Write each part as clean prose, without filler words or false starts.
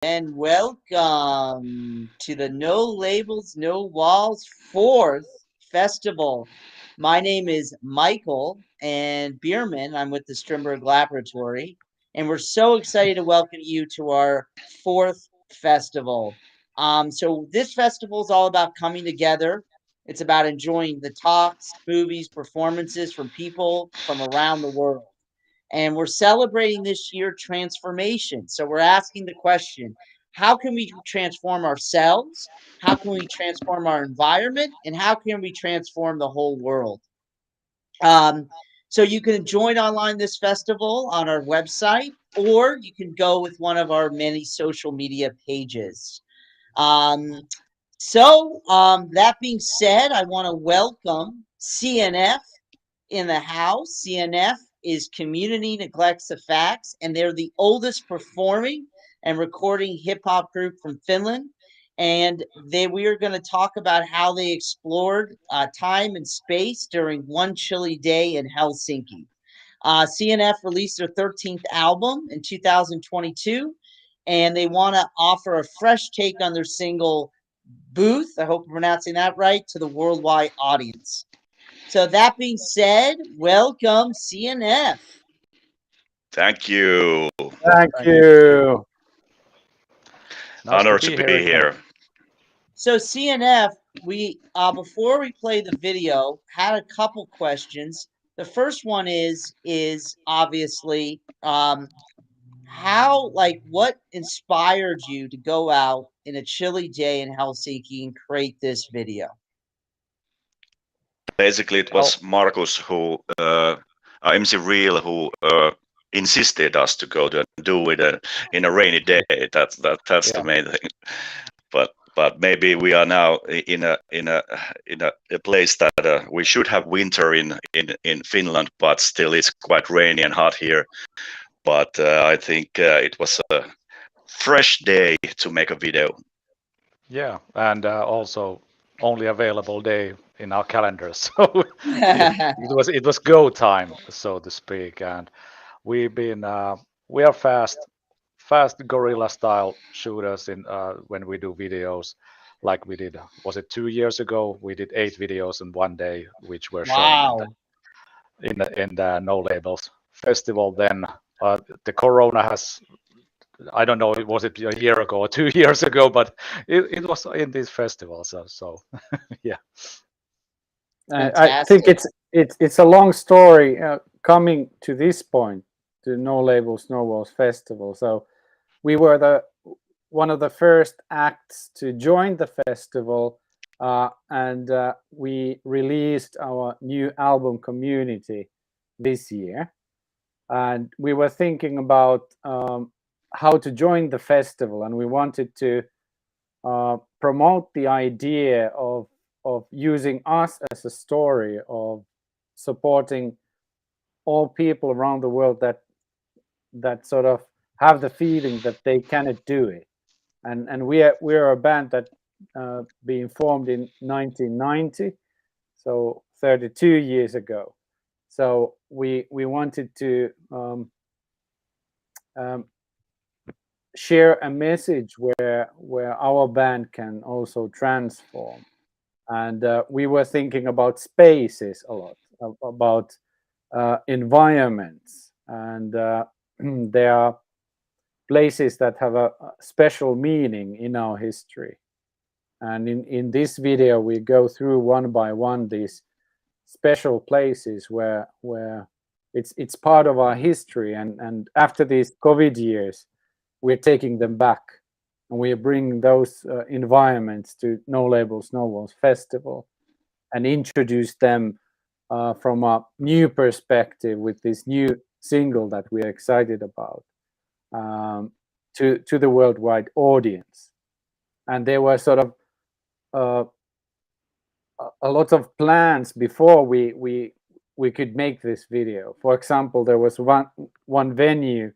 and welcome to the No Labels, No Walls fourth festival. My name is Michael and Bierman. I'm with the Strindberg Laboratory, and we're so excited to welcome you to our fourth festival. So this festival is all about coming together. It's about enjoying the talks, movies, performances from people from around the world. And we're celebrating this year transformation. So we're asking the question, how can we transform ourselves? How can we transform our environment? And how can we transform the whole world? Um, so you can join online this festival on our website, or you can go with one of our many social media pages. Um, that being said, I want to welcome CNF in the house. CNF is Community Neglects the Facts, and they're the oldest performing and recording hip hop group from Finland. And we are going to talk about how they explored time and space during one chilly day in Helsinki. CNF released their 13th album in 2022, and they want to offer a fresh take on their single Booth, I hope I'm pronouncing that right, to the worldwide audience. So that being said, welcome CNF. Thank you. Thank Thank you. you. Nice to Honor to be here be again. here. So CNF, we before we play the video, had a couple questions. The first one is obviously what inspired you to go out in a chilly day in Helsinki and create this video? Basically, it Oh, was Marcus who, MC Real, who insisted us to go to do it in a rainy day. That's the yeah. main thing. But maybe we are now in a place that we should have winter in Finland, but still it's quite rainy and hot here. But I think it was a fresh day to make a video. Yeah, and also only available day in our calendars. So it was go time, so to speak. And we've been we are fast guerrilla style shooters in when we do videos. Like we did, was it 2 years ago? We did 8 videos in one day, which were shown in the Wow. No labels festival. Then the corona has, I don't know, was it a year ago or 2 years ago, but it was in this festival. So yeah. I think Fantastic. it's a long story coming to this point, to No Labels, No Walls Festival. So we were the one of the first acts to join the festival, and we released our new album Community this year. And we were thinking about how to join the festival, and we wanted to promote the idea of using us as a story of supporting all people around the world that sort of have the feeling that they cannot do it. And we're a band that being formed in 1990, so 32 years ago. So we wanted to um, share a message where our band can also transform. And we were thinking about spaces a lot, about environments, and there are places that have a special meaning in our history. And in this video, we go through one by one these special places where it's part of our history. And after these COVID years, we're taking them back, and we are bringing those environments to No Labels, No Walls Festival, and introduce them from a new perspective with this new single that we are excited about, to the worldwide audience. And there were sort of uh, a lot of plans before we could make this video. For example, there was one venue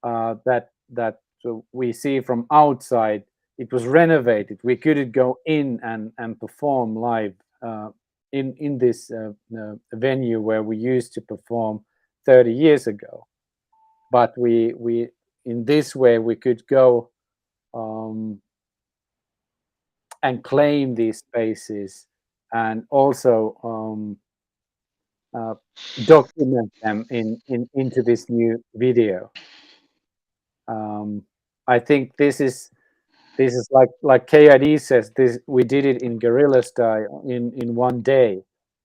that we see from outside. It was renovated. We couldn't go in and perform live in this venue where we used to perform 30 years ago. But we in this way we could go and claim these spaces, and also document them into this new video. I think this is like KID says, this we did it in guerrilla style in one day,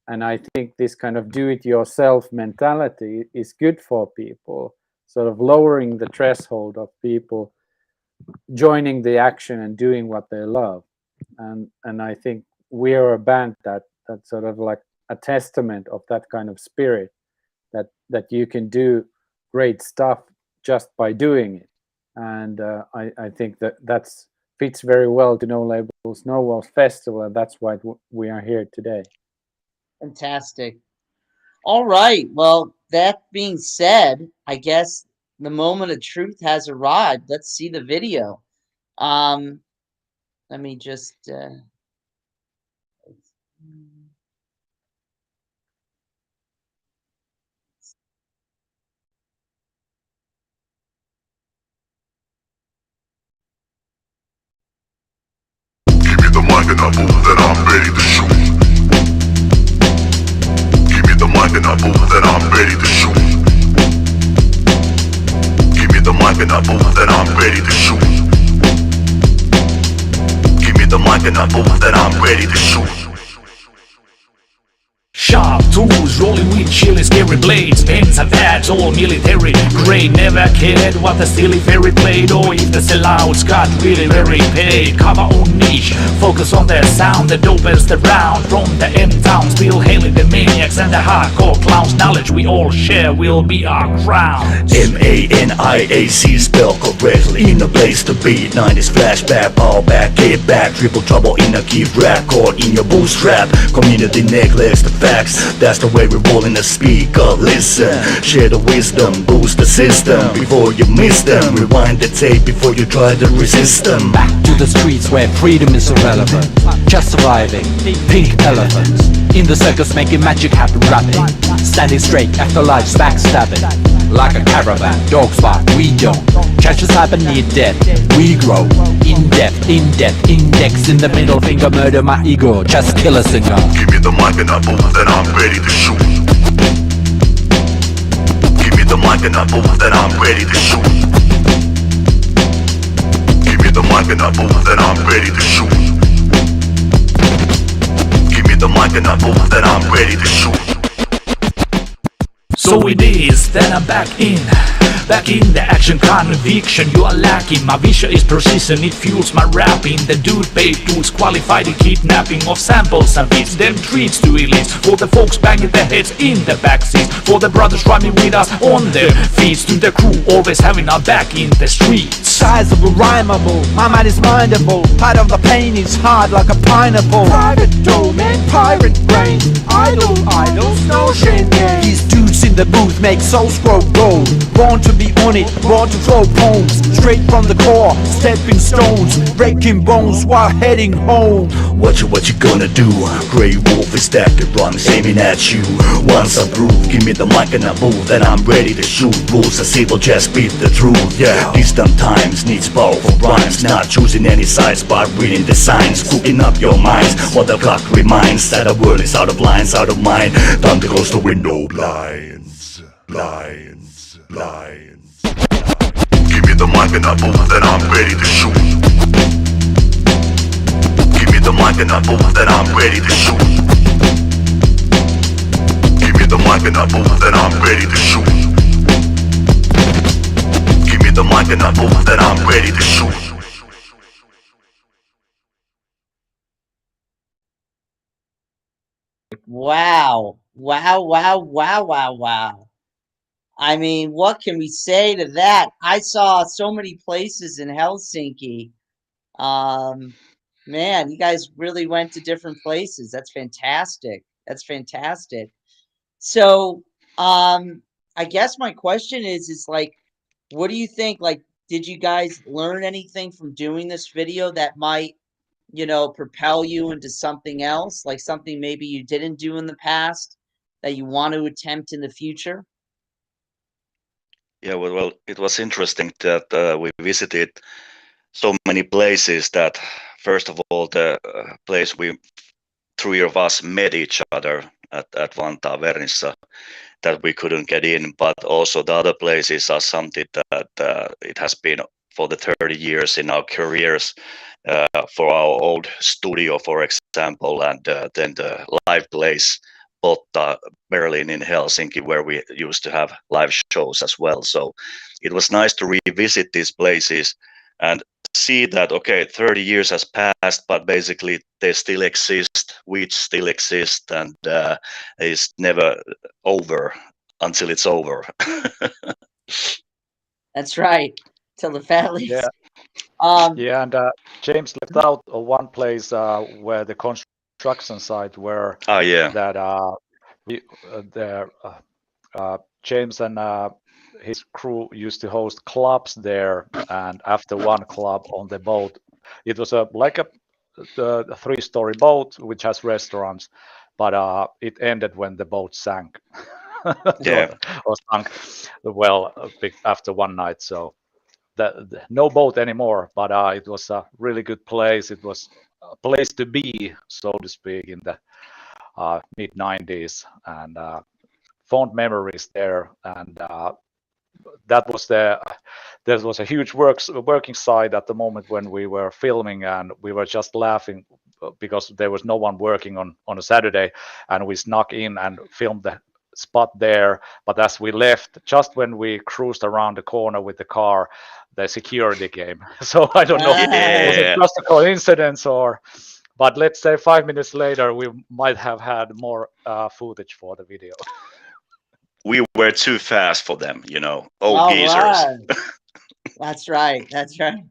and I think this kind of do-it-yourself mentality is good for people, sort of lowering the threshold of people joining the action and doing what they love, and I think we are a band that sort of like a testament of that kind of spirit, that you can do great stuff just by doing it. And I think that's fits very well to No Labels, No Walls Festival, and that's why we are here today. Fantastic. All right. Well, that being said, I guess the moment of truth has arrived. Let's see the video. Let me just Give me the mic and I move, then I'm ready to shoot. Give me the mic and I move, then I'm ready to shoot. Give me the mic and I move, then I'm ready to shoot. Give me the mic and I move, then I'm ready to shoot. Sharp tools, rolling with chilly scary blades. Pens and pads, all military grade. Never cared what the silly fairy played, or if the sellouts got really very paid. Cover own niche, focus on their sound. The dopest around, from the end town. Still hailing the maniacs and the hardcore clowns. Knowledge we all share will be our crown. MANIAC spelled correctly, in a place to be. 90s flashback, power back, get back. Triple trouble in a key record in your bootstrap. Community neglects the facts, that's the way we roll in the speaker. Listen, share the wisdom, boost the system before you miss them. Rewind the tape before you try to resist them. Back to the streets where freedom is irrelevant. Just surviving, pink elephants. In the circus making magic happen rapid. Standing straight after life's backstabbing. Like a caravan, dogs bark, we don't. Chances happen near death, we grow. In depth, index in the middle finger. Murder my ego, just kill a singer. Give me the mic and I move, then I'm ready to shoot. Give me the mic and I move, then I'm ready to shoot. Give me the mic and I move, then I'm ready to shoot. Give me the mic and I move, then I'm ready to shoot. So it is, then I'm back in the action, conviction you are lacking. My vision is precision, it fuels my rapping. The dude paid tools qualified in kidnapping of samples and beats. Them treats to elites, for the folks banging their heads in the backseat. For the brothers rhyming with us on their feet. To the crew always having our back in the streets. Sizable, rhymable, my mind is mindable. Part of the pain is hard like a pineapple. Private domain, pirate brain. Idols, no shame game. These dudes in the booth make souls grow gold. Born to be on it, born to flow poems. Straight from the core, stepping stones. Breaking bones while heading home. What you gonna do? Grey wolf is stacking rhymes aiming at you. Once approved, give me the mic and I move, then I'm ready to shoot. Rules are simple, just speak the truth. Yeah, distant times needs powerful rhymes. Not choosing any sides, but reading the signs. Cooking up your minds, while the clock reminds that the world is out of lines, out of mind. Time to close the window blinds. Give me the mic and I move, then I'm ready to shoot. Give me the mic and I move, then I'm ready to shoot. Give me the mic and I move, then I'm ready to shoot. Give me the mic and I move, then I'm ready to shoot. wow. Wow. I mean, what can we say to that? I saw so many places in Helsinki. Man, you guys really went to different places. That's fantastic. So, I guess my question is like, what do you think? Like, did you guys learn anything from doing this video that might, propel you into something else, like something maybe you didn't do in the past that you want to attempt in the future? Yeah, well, it was interesting that we visited so many places that first of all the place we three of us met each other at one tavernissa that we couldn't get in, but also the other places are something that it has been for the 30 years in our careers, for our old studio, for example, and then the live place, Botta, Berlin in Helsinki, where we used to have live shows as well. So it was nice to revisit these places and see that, okay, 30 years has passed, but basically they still exist, we still exist, and it's never over until it's over. That's right. Till the fat leaves. Yeah, yeah, and James left out one place where the construction site where Oh yeah, that we, there James and his crew used to host clubs there, and after one club on the boat, it was a three-story boat which has restaurants, but it ended when the boat sank. yeah. or sunk well after one night. So no boat anymore, but it was a really good place. It was a place to be, so to speak, in the mid 90s, and fond memories there. And that was there was a huge working site at the moment when we were filming, and we were just laughing because there was no one working on a Saturday, and we snuck in and filmed the spot there. But as we left, just when we cruised around the corner with the car, the security came. So I don't know, was it Yeah, just a coincidence, or but let's say 5 minutes later we might have had more footage for the video. we were too fast for them, old All geezers. right. That's right. That's right.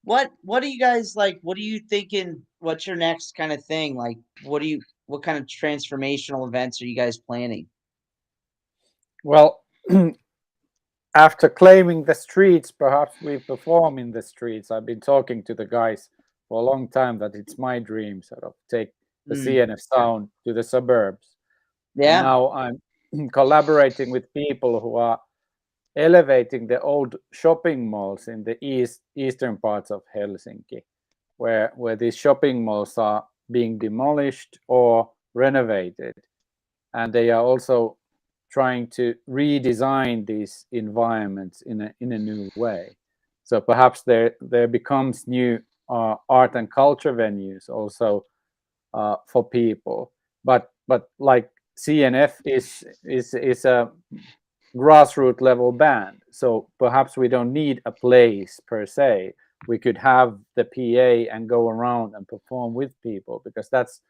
What do you guys like? What are you thinking? What's your next kind of thing? Like, what kind of transformational events are you guys planning? Well, after claiming the streets, perhaps we perform in the streets. I've been talking to the guys for a long time that it's my dream, sort of take the CNF sound to the suburbs. And Yeah. now I'm collaborating with people who are elevating the old shopping malls in the eastern parts of Helsinki, where these shopping malls are being demolished or renovated, and they are also trying to redesign these environments in a new way. So perhaps there becomes new art and culture venues also for people. But like CNF is a grassroots level band, so perhaps we don't need a place per se. We could have the PA and go around and perform with people, because that's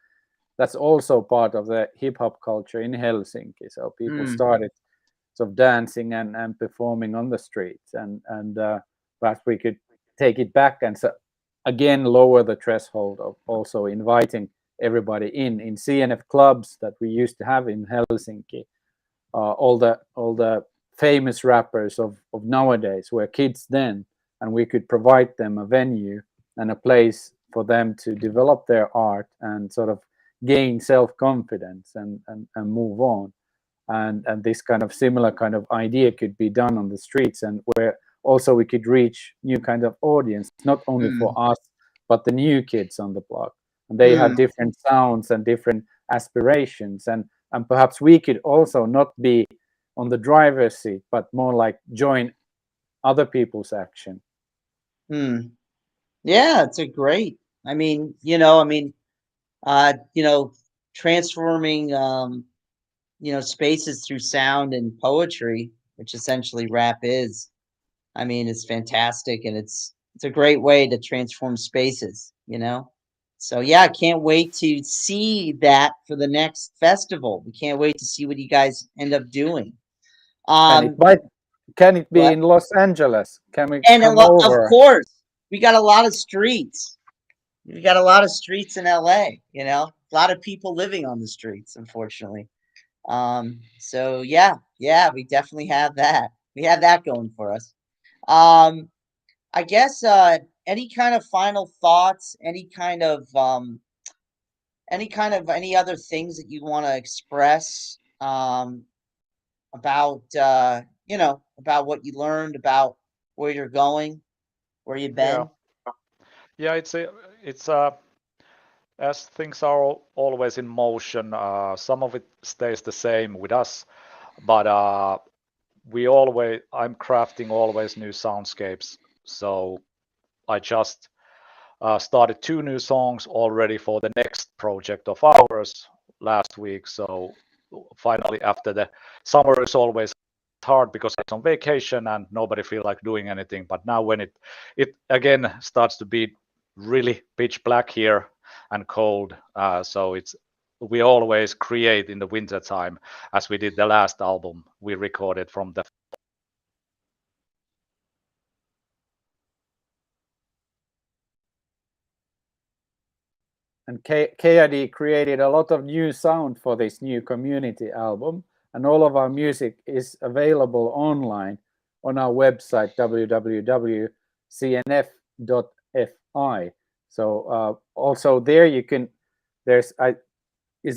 also part of the hip hop culture in Helsinki. So people started sort of dancing and performing on the streets, and perhaps we could take it back and so again lower the threshold of also inviting everybody in CNF clubs that we used to have in Helsinki. All the famous rappers of nowadays were kids then, and we could provide them a venue and a place for them to develop their art and sort of gain self-confidence and move on. And this kind of similar kind of idea could be done on the streets, and where also we could reach new kind of audience, not only for us but the new kids on the block, and they have different sounds and different aspirations, and perhaps we could also not be on the driver's seat but more like join other people's action. Yeah, it's a great. I mean, transforming spaces through sound and poetry, which essentially rap is. I mean, it's fantastic, and it's a great way to transform spaces. So yeah, I can't wait to see that for the next festival. We can't wait to see what you guys end up doing. And can it be What? in Los Angeles? Can we And come of over? course, we got a lot of streets. We got a lot of streets in LA, a lot of people living on the streets, unfortunately. So yeah, we definitely have that. We have that going for us. Um, I guess any kind of final thoughts, any other things that you want to express about about what you learned, about where you're going, where you've Yeah. been. Yeah, it's as things are always in motion. Some of it stays the same with us, but I'm crafting always new soundscapes. So I just started 2 new songs already for the next project of ours last week. So finally, after the summer is always hard because it's on vacation and nobody feel like doing anything. But now when it again starts to be really pitch black here and cold, so we always create in the winter time, as we did the last album we recorded from the. And KID created a lot of new sound for this new community album, and all of our music is available online on our website www.cnf.fi. So also there you can, is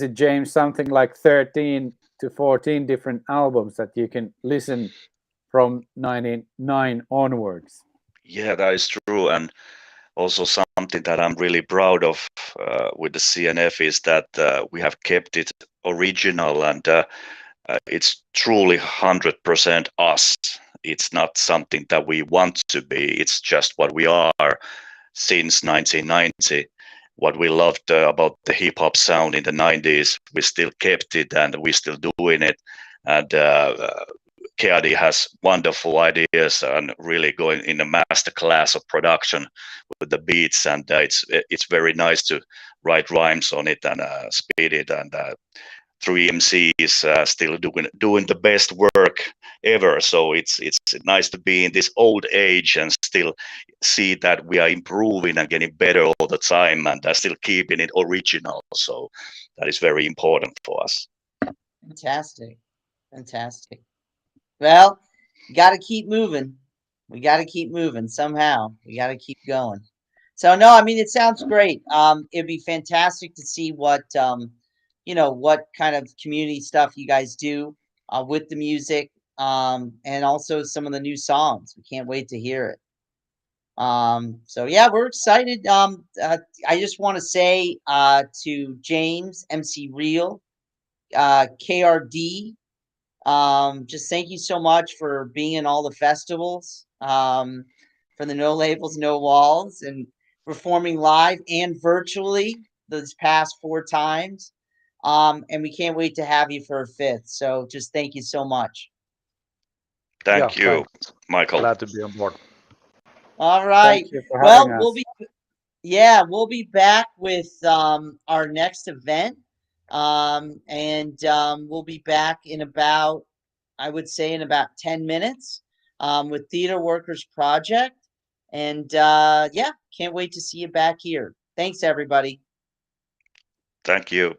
it, James, something like 13 to 14 different albums that you can listen from 99 onwards. Yeah, that is true. And also something that I'm really proud of with the CNF is that we have kept it original, and it's truly 100% us. It's not something that we want to be. It's just what we are since 1990. What we loved about the hip hop sound in the 90s, we still kept it and we're still doing it. And Keadi has wonderful ideas and really going in a master class of production with the beats, and it's very nice to write rhymes on it and speed it, and 3MC is still doing the best work ever. So it's nice to be in this old age and still see that we are improving and getting better all the time, and still keeping it original. So that is very important for us. Fantastic. Fantastic. Well, got to keep moving. We got to keep moving somehow. We got to keep going. So no, I mean it sounds great. It'd be fantastic to see what what kind of community stuff you guys do with the music, and also some of the new songs. We can't wait to hear it. So yeah, we're excited. I just want to say to James, MC Real, KRD, just thank you so much for being in all the festivals, for the No Labels, No Walls, and performing live and virtually those past 4 times. And we can't wait to have you for a fifth. So just thank you so much. Thank you, Thanks. Michael. Glad to be on board. All right. Thank you for Well, having us. we'll be back with our next event. And we'll be back in about, I would say, in about 10 minutes with Theater Workers Project. And yeah, can't wait to see you back here. Thanks, everybody. Thank you.